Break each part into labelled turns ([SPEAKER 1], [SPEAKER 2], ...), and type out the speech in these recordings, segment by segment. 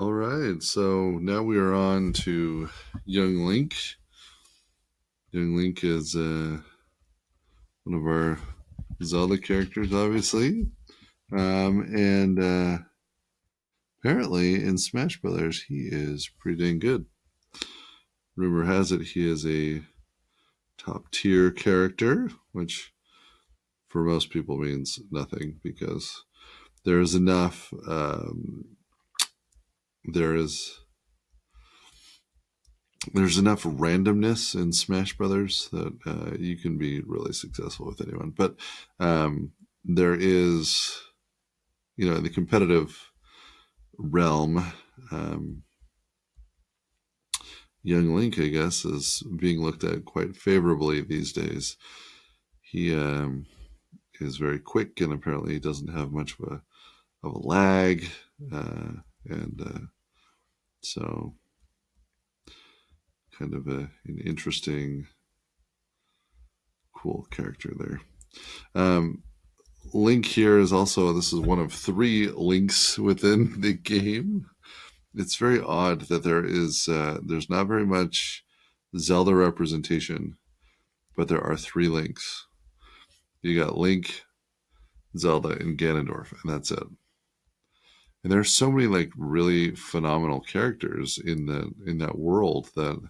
[SPEAKER 1] All right, so now we are on to Young Link. Young Link is one of our Zelda characters, obviously, and apparently in Smash Brothers he is pretty dang good. Rumor has it he is a top tier character, which for most people means nothing because there is enough. There is there's enough randomness in Smash Brothers that you can be really successful with anyone. But there is, in the competitive realm, Young Link, I guess, is being looked at quite favorably these days. He is very quick, and apparently he doesn't have much of a lag, and so kind of an interesting, cool character there. Link here is also, this is one of three links within the game. It's very odd that there's not very much Zelda representation, but there are three links. You got Link, Zelda, and Ganondorf, and that's it. And there's so many like really phenomenal characters in that world that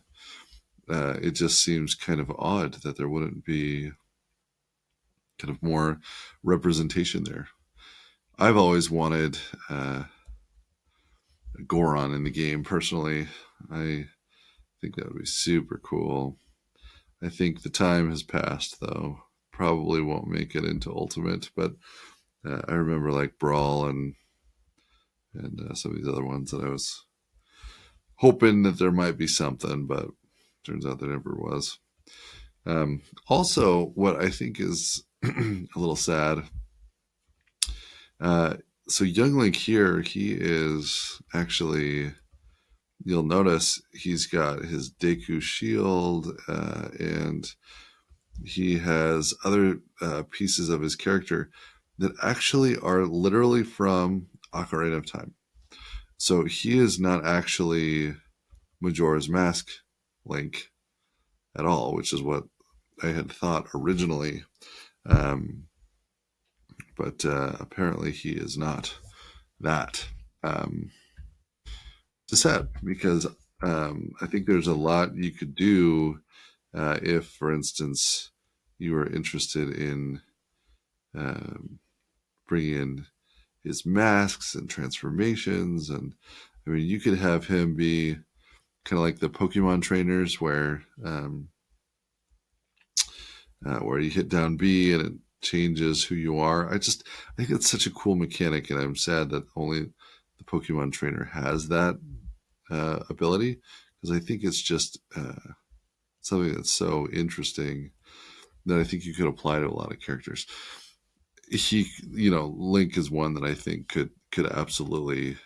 [SPEAKER 1] it just seems kind of odd that there wouldn't be kind of more representation there. I've always wanted Goron in the game personally. I think that would be super cool. I think the time has passed though. Probably won't make it into Ultimate, but I remember like Brawl and some of these other ones that I was hoping that there might be something, but turns out there never was. Also, what I think is a little sad. So Young Link here, he is actually, you'll notice he's got his Deku shield, and he has other pieces of his character that actually are literally from Ocarina of Time. So he is not actually Majora's Mask Link at all, which is what I had thought originally. Um, but apparently he is not that. Um, it's sad because I think there's a lot you could do if, for instance, you were interested in um, bringing in his masks and transformations. And I mean, you could have him be kind of like the Pokemon trainers where you hit down B and it changes who you are. I think it's such a cool mechanic, and I'm sad that only the Pokemon trainer has that ability because I think it's just something that's so interesting that I think you could apply to a lot of characters. Link is one that I think could absolutely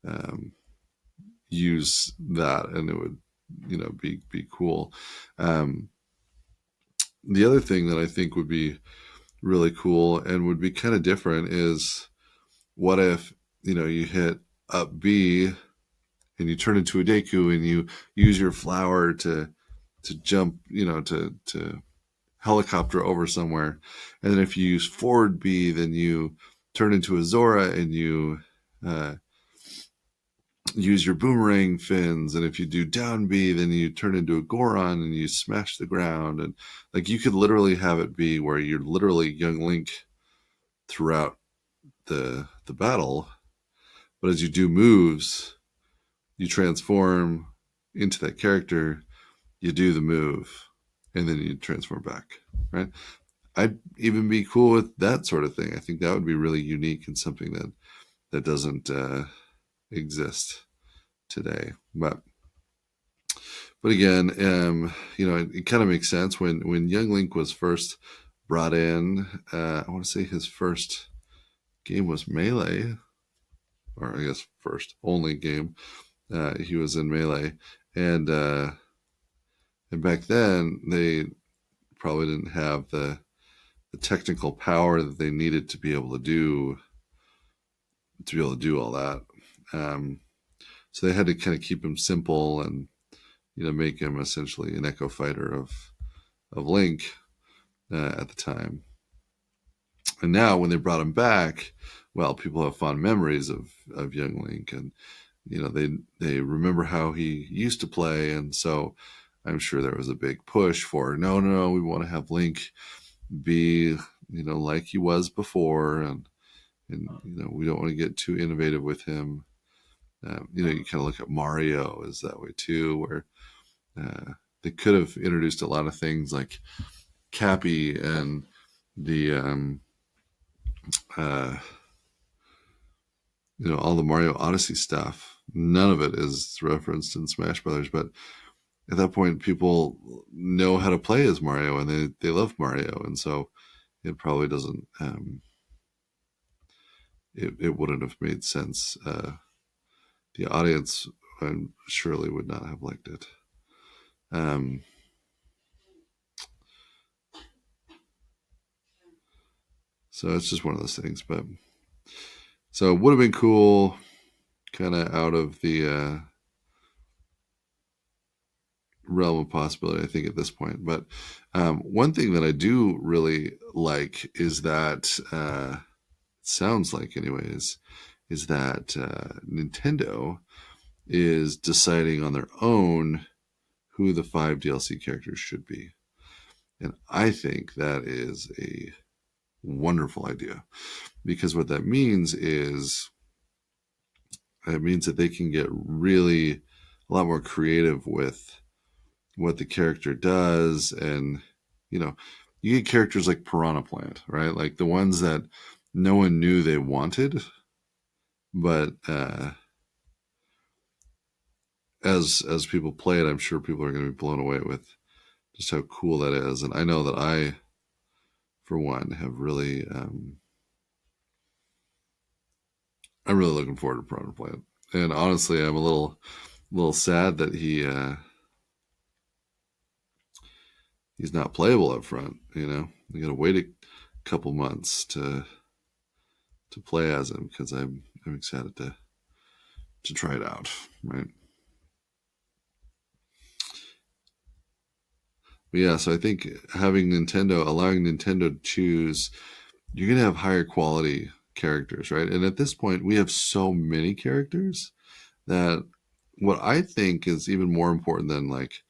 [SPEAKER 1] um, use that, and it would be cool. Um, the other thing that I think would be really cool and would be kind of different is what if you hit up B and you turn into a Deku and you use your flower to jump, to helicopter over somewhere, and then if you use forward B, then you turn into a Zora and you uh, use your boomerang fins, and if you do down B, then you turn into a Goron and you smash the ground, and like you could literally have it be where you're literally Young Link throughout the battle, but as you do moves, you transform into that character, you do the move, and then you transform back, right? I'd even be cool with that sort of thing. I think that would be really unique and something that doesn't exist today. But again, it kind of makes sense when Young Link was first brought in. I want to say his first game was Melee, or I guess first only game. He was in Melee, and and back then they probably didn't have the technical power that they needed to be able to do all that. Um, So they had to kind of keep him simple and make him essentially an echo fighter of Link at the time. And now when they brought him back, well, people have fond memories of young Link, and they remember how he used to play, and so I'm sure there was a big push for no, we want to have Link be like he was before, and we don't want to get too innovative with him. You kind of look at Mario as that way too, where they could have introduced a lot of things like Cappy and the all the Mario Odyssey stuff. None of it is referenced in Smash Brothers, but at that point, people know how to play as Mario, and they love Mario, and so it probably doesn't. It wouldn't have made sense. The audience surely would not have liked it. So it's just one of those things. But so it would have been cool, kind of out of the realm of possibility, I think, at this point. But one thing that I do really like is that it sounds like, anyways, is that Nintendo is deciding on their own who the 5 DLC characters should be. And I think that is a wonderful idea, because what that means is it means that they can get really a lot more creative with what the character does. And you get characters like Piranha Plant, right? Like the ones that no one knew they wanted, but as people play it, I'm sure people are going to be blown away with just how cool that is. And I know that I, for one, have really I'm really looking forward to Piranha Plant. And honestly, I'm a little sad that he's not playable up front. You got to wait a couple months to play as him, because I'm excited to try it out, right? But yeah, so I think allowing Nintendo to choose, you're gonna have higher quality characters, right? And at this point, we have so many characters that what I think is even more important than like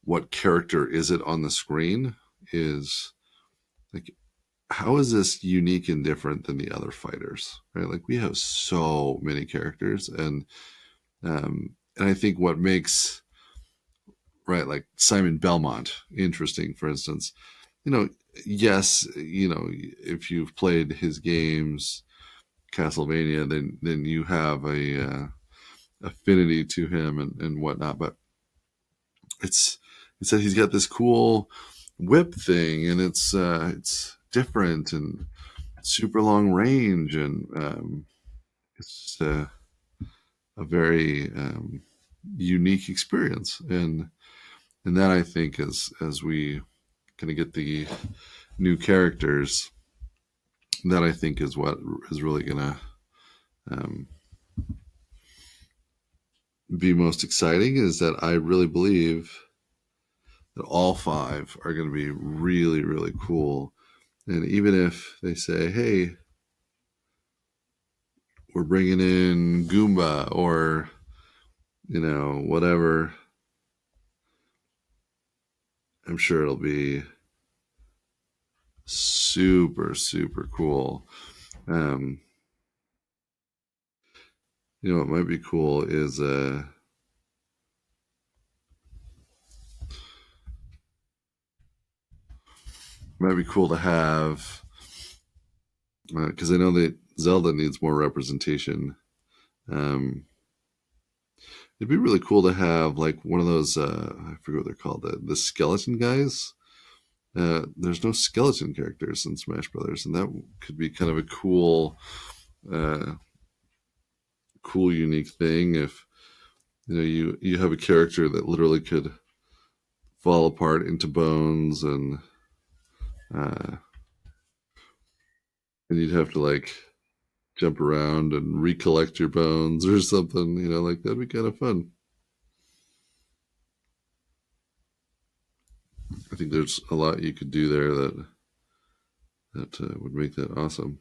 [SPEAKER 1] what character is it on the screen is like, how is this unique and different than the other fighters, right? Like we have so many characters, and I think what makes, right, like Simon Belmont interesting, for instance, yes, if you've played his games, Castlevania, then you have a affinity to him and whatnot. But it's that he's got this cool whip thing, and it's different and super long range, and it's a very unique experience. And that, I think, as we kind of get the new characters, that I think is what is really gonna um, be most exciting, is that I really believe that all 5 are going to be really, really cool. And even if they say, hey, we're bringing in Goomba or, whatever, I'm sure it'll be super, super cool. What might be cool is might be cool to have, because I know that Zelda needs more representation. It'd be really cool to have like one of those, I forget what they're called, the skeleton guys. There's no skeleton characters in Smash Brothers, and that could be kind of a uh, cool, unique thing. If you have a character that literally could fall apart into bones, uh, and you'd have to like jump around and recollect your bones or something. Like that'd be kind of fun. I think there's a lot you could do there that would make that awesome.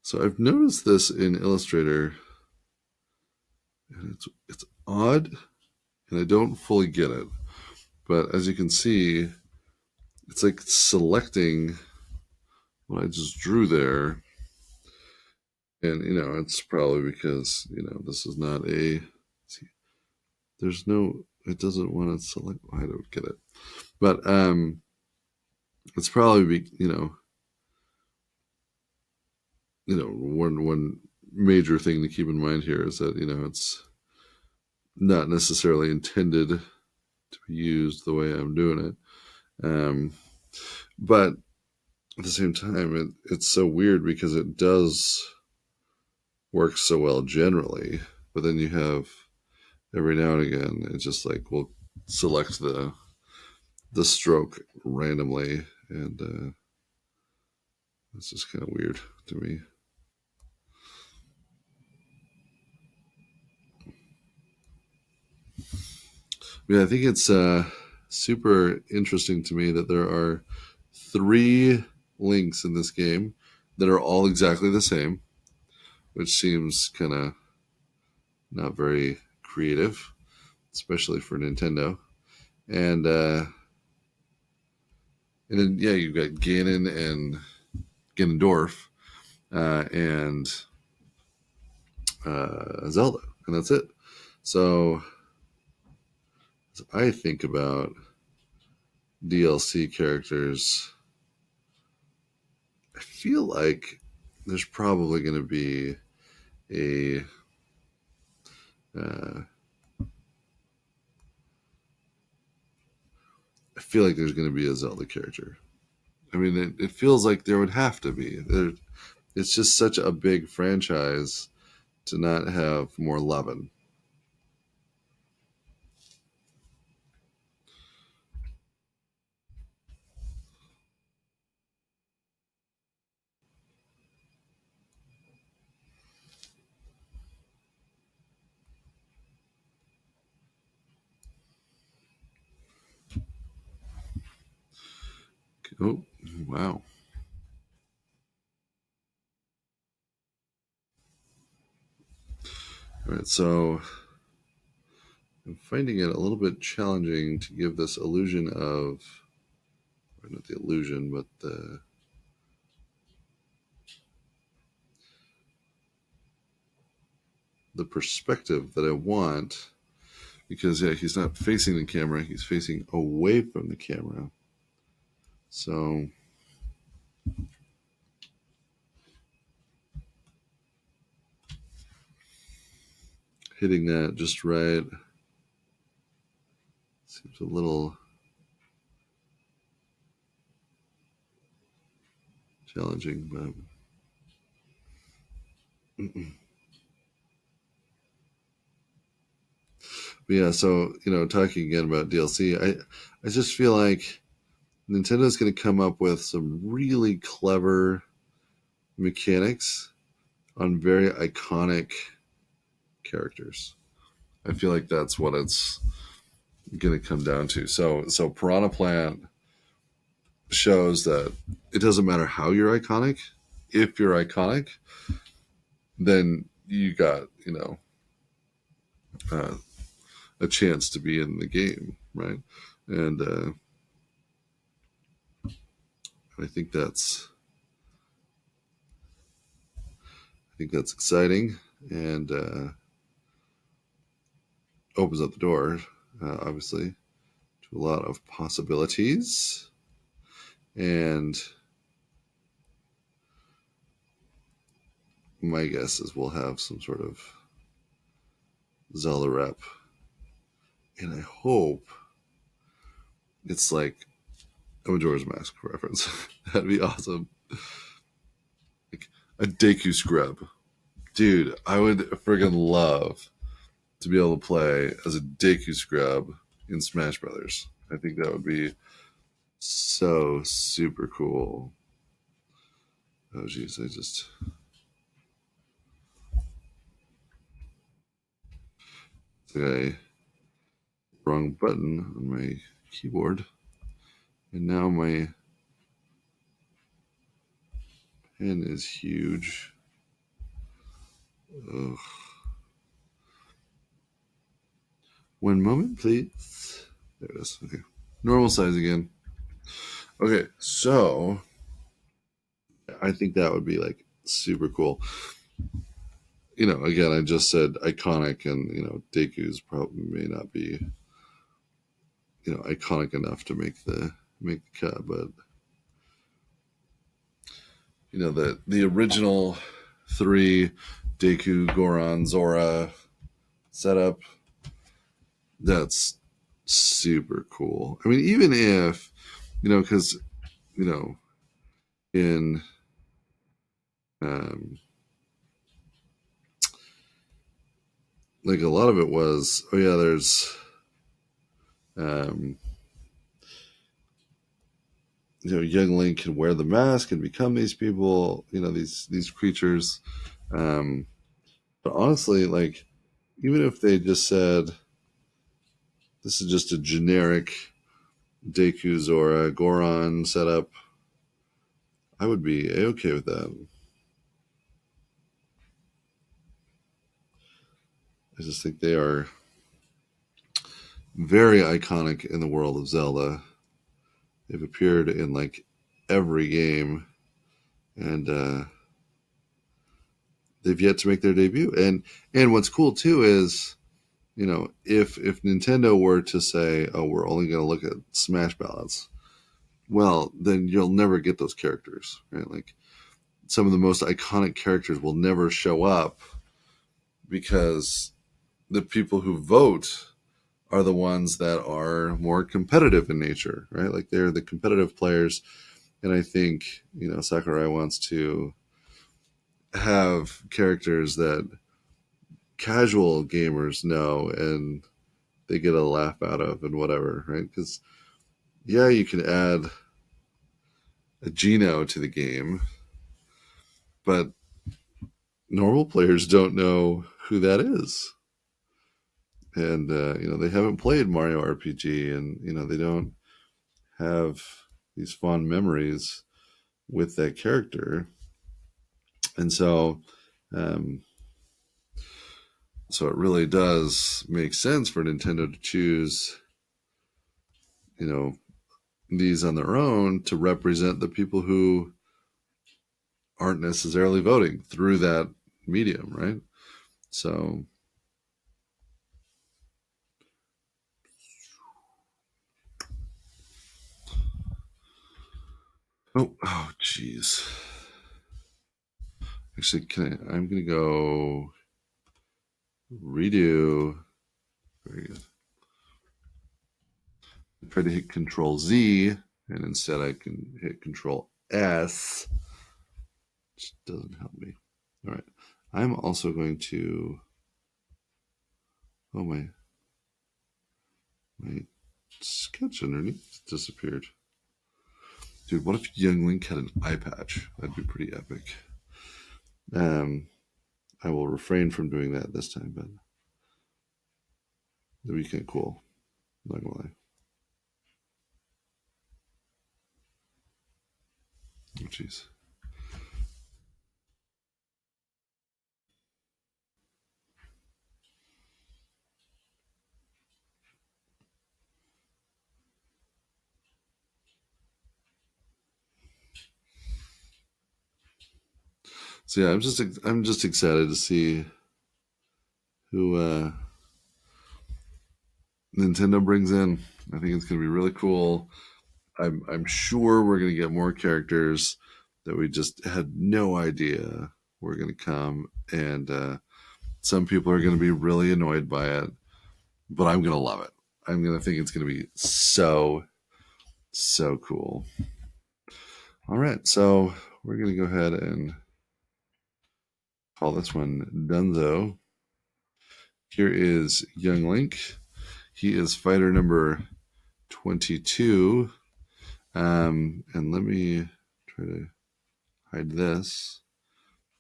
[SPEAKER 1] So I've noticed this in Illustrator, and it's odd, and I don't fully get it. But as you can see, it's like selecting what I just drew there, and it's probably because this is not a. See, there's no. It doesn't want to select. I don't get it, but it's probably one major thing to keep in mind here is that it's not necessarily intended to be used the way I'm doing it. But at the same time, it's so weird because it does work so well generally, but then you have every now and again it's just like we'll select the stroke randomly, and it's just kind of weird to me. Yeah, I think it's super interesting to me that there are 3 links in this game that are all exactly the same, which seems kind of not very creative, especially for Nintendo. And then yeah, you've got Ganon and Ganondorf and Zelda, and that's it. So as I think about DLC characters, I feel like there's probably going to be a I feel like there's going to be a Zelda character. I mean, it feels like there would have to be. It's just such a big franchise to not have more loving. Oh, wow. All right, so I'm finding it a little bit challenging to give this illusion of, or not the illusion, but the perspective that I want, because yeah, he's not facing the camera; he's facing away from the camera. So hitting that just right seems a little challenging, but yeah. So talking again about DLC, I just feel like Nintendo's going to come up with some really clever mechanics on very iconic characters. I feel like that's what it's going to come down to. So Piranha Plant shows that it doesn't matter how you're iconic. If you're iconic, then you got uh, a chance to be in the game, right? And I think that's exciting, and opens up the door, obviously, to a lot of possibilities. And my guess is we'll have some sort of Zelda rep, and I hope it's like a Majora's Mask reference. That'd be awesome. Like a Deku Scrub. Dude, I would friggin' love to be able to play as a Deku Scrub in Smash Brothers. I think that would be so super cool. Oh geez, I just I wrong button on my keyboard, and now my pen is huge. Ugh. One moment, please. There it is. Okay, normal size again. Okay, so I think that would be like super cool. Again, I just said iconic, and Deku's probably may not be iconic enough to make the cut, but the original three Deku, Goron, Zora setup, that's super cool. I mean, even if because you know in um, like a lot of it was, oh yeah, there's um, young Link can wear the mask and become these people, these creatures. Um, but honestly, like, even if they just said this is just a generic Deku, Zora, Goron setup, I would be okay with that. I just think they are very iconic in the world of Zelda. They've appeared in like every game, and they've yet to make their debut. And what's cool too is, if Nintendo were to say, "Oh, we're only going to look at Smash ballots," well, then you'll never get those characters, right? Like some of the most iconic characters will never show up because the people who vote are the ones that are more competitive in nature, right? Like they're the competitive players. And I think, Sakurai wants to have characters that casual gamers know and they get a laugh out of and whatever, right? Because, yeah, you can add a Geno to the game, but normal players don't know who that is. And, they haven't played Mario RPG, and, they don't have these fond memories with that character. And um, so it really does make sense for Nintendo to choose, you know, these on their own to represent the people who aren't necessarily voting through that medium, right? So, geez. Actually, I'm gonna go redo. Very good. Try to hit Control Z, and instead I can hit Control S, which doesn't help me. All right. I'm also going to. Oh, my sketch underneath disappeared. Dude, what if Young Link had an eye patch? That'd be pretty epic. Um, I will refrain from doing that this time, but that'd be kind of cool. Not gonna lie. Oh, jeez. So yeah, I'm just excited to see who Nintendo brings in. I think it's gonna be really cool. I'm sure we're gonna get more characters that we just had no idea were gonna come, and some people are gonna be really annoyed by it, but I'm gonna love it. I'm gonna think it's gonna be so cool. All right, so we're gonna go ahead and call this one Dunzo. Here is Young Link. He is fighter number 22. And let me try to hide this.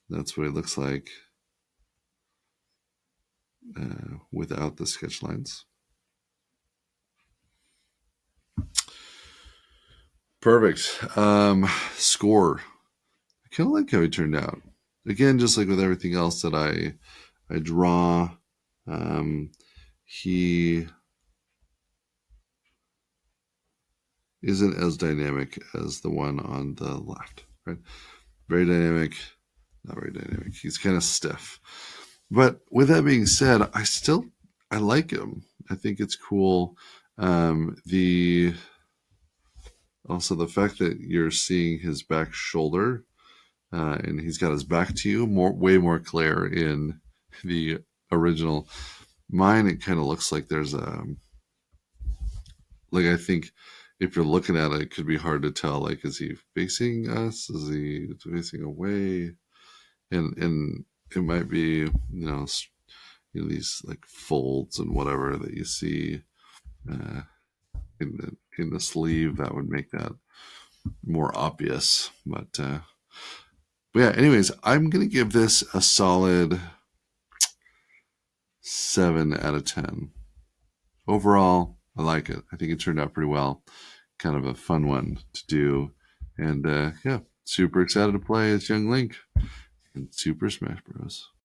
[SPEAKER 1] That's what it looks like without the sketch lines. Perfect. Score. I kind of like how he turned out. Again, just like with everything else that I draw, he isn't as dynamic as the one on the left, right? Very dynamic, not very dynamic. He's kind of stiff. But with that being said, I like him. I think it's cool. The Also the fact that you're seeing his back shoulder and he's got his back to you way more clear in the original. Mine, it kind of looks like there's a like I think if you're looking at it, it could be hard to tell. Like, is he facing us? Is he facing away? And it might be these like folds and whatever that you see uh, in the sleeve that would make that more obvious. But yeah, anyways, I'm gonna give this a solid 7 out of 10. Overall, I like it. I think it turned out pretty well. Kind of a fun one to do, and yeah, super excited to play as young Link in Super Smash Bros.